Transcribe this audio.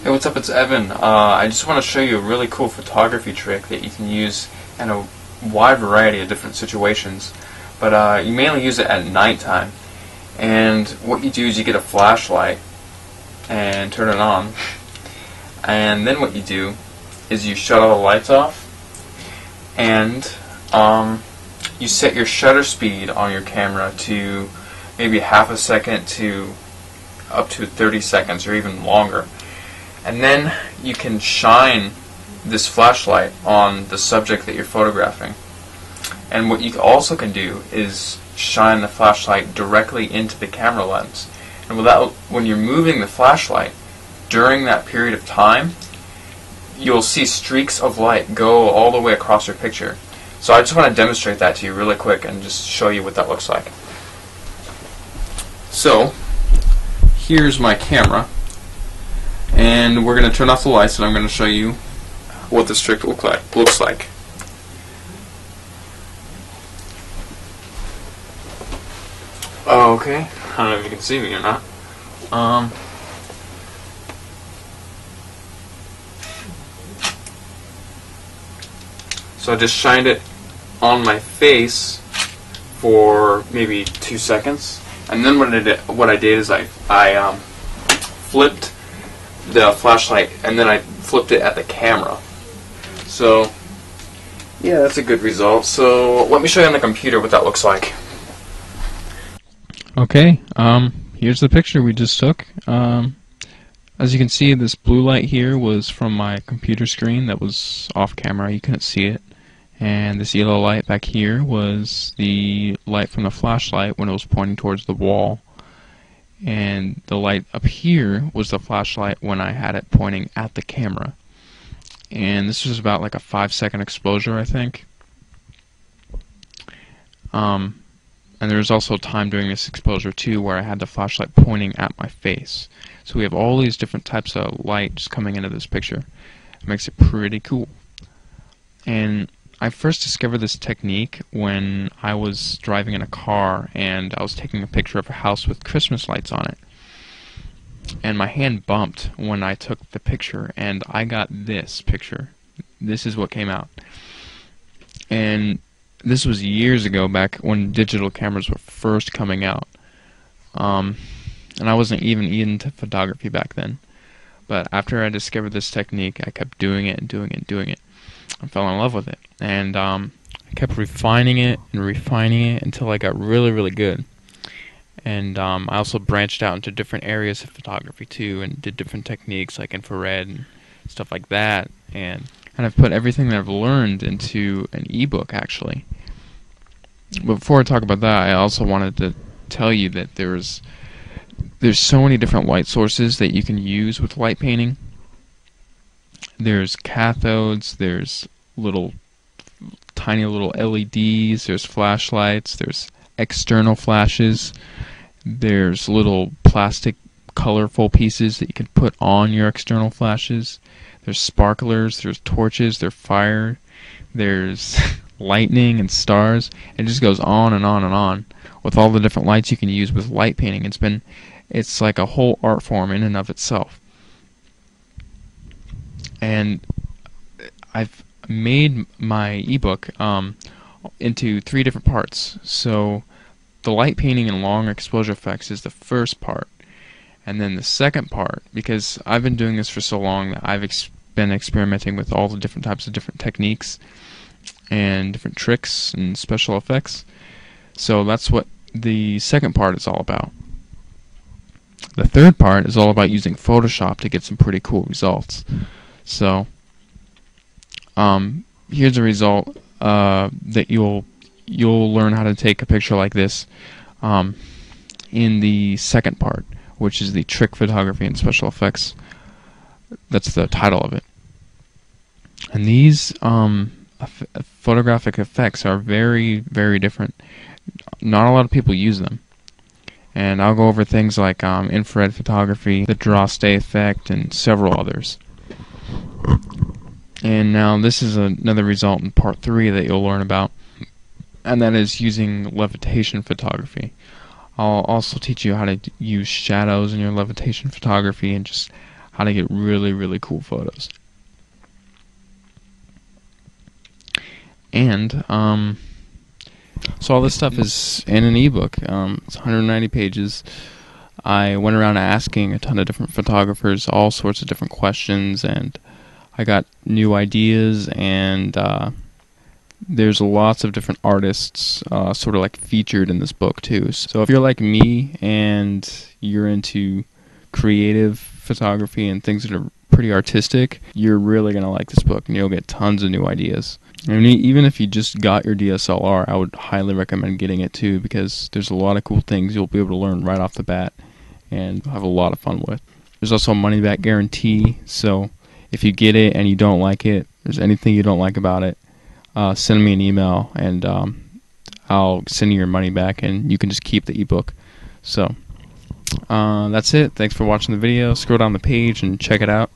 Hey, what's up? It's Evan. I just want to show you a really cool photography trick that you can use in a wide variety of different situations. But you mainly use it at nighttime. And what you do is you get a flashlight and turn it on. And then what you do is you shut all the lights off. And you set your shutter speed on your camera to maybe half a second to up to 30 seconds or even longer. And then you can shine this flashlight on the subject that you're photographing. And what you also can do is shine the flashlight directly into the camera lens. And when you're moving the flashlight during that period of time, you'll see streaks of light go all the way across your picture. So I just want to demonstrate that to you really quick and just show you what that looks like. So here's my camera. And we're going to turn off the lights, and I'm going to show you what this trick looks like. Okay, I don't know if you can see me or not. So I just shined it on my face for maybe 2 seconds, and then what I did is I flipped the flashlight, and then I flipped it at the camera. So yeah, that's a good result. So let me show you on the computer what that looks like. Okay, here's the picture we just took. As you can see, this blue light here was from my computer screen that was off camera. You couldn't see it. And this yellow light back here was the light from the flashlight when it was pointing towards the wall. And the light up here was the flashlight when I had it pointing at the camera. And this was about like a 5-second exposure, I think. And there was also time during this exposure too where I had the flashlight pointing at my face. So we have all these different types of light just coming into this picture. It makes it pretty cool. And I first discovered this technique when I was driving in a car and I was taking a picture of a house with Christmas lights on it. And my hand bumped when I took the picture, and I got this picture. This is what came out. And this was years ago, back when digital cameras were first coming out. And I wasn't even into photography back then. But after I discovered this technique, I kept doing it and doing it and doing it. I fell in love with it, and I kept refining it and refining it until I got really, really good. And I also branched out into different areas of photography too, and did different techniques like infrared and stuff like that. And I've put everything that I've learned into an ebook, actually. But before I talk about that, I also wanted to tell you that there's so many different light sources that you can use with light painting. There's cathodes, there's tiny little LEDs, there's flashlights, there's external flashes, there's little plastic colorful pieces that you can put on your external flashes, there's sparklers, there's torches, there's fire, there's lightning and stars. It just goes on and on and on with all the different lights you can use with light painting. It's like a whole art form in and of itself. And I've made my ebook into 3 different parts. So the light painting and long exposure effects is the first part, and then the second part, because I've been doing this for so long that I've been experimenting with all the different types of different techniques and different tricks and special effects. So that's what the second part is all about. The third part is all about using Photoshop to get some pretty cool results. So here's a result that you'll learn how to take a picture like this in the second part, which is the trick photography and special effects. That's the title of it. And these photographic effects are very, very different. Not a lot of people use them. And I'll go over things like infrared photography, the draw stay effect, and several others. And now this is another result in part 3 that you'll learn about, and that is using levitation photography. I'll also teach you how to use shadows in your levitation photography and just how to get really, really cool photos. And so all this stuff is in an ebook. It's 190 pages. I went around asking a ton of different photographers all sorts of different questions, and I got new ideas, and there's lots of different artists sort of like featured in this book too. So if you're like me and you're into creative photography and things that are pretty artistic, you're really going to like this book, and you'll get tons of new ideas. I mean, even if you just got your DSLR, I would highly recommend getting it too, because there's a lot of cool things you'll be able to learn right off the bat and have a lot of fun with. There's also a money-back guarantee, so if you get it and you don't like it, there's anything you don't like about it, send me an email, and I'll send you your money back, and you can just keep the ebook. So that's it. Thanks for watching the video. Scroll down the page and check it out.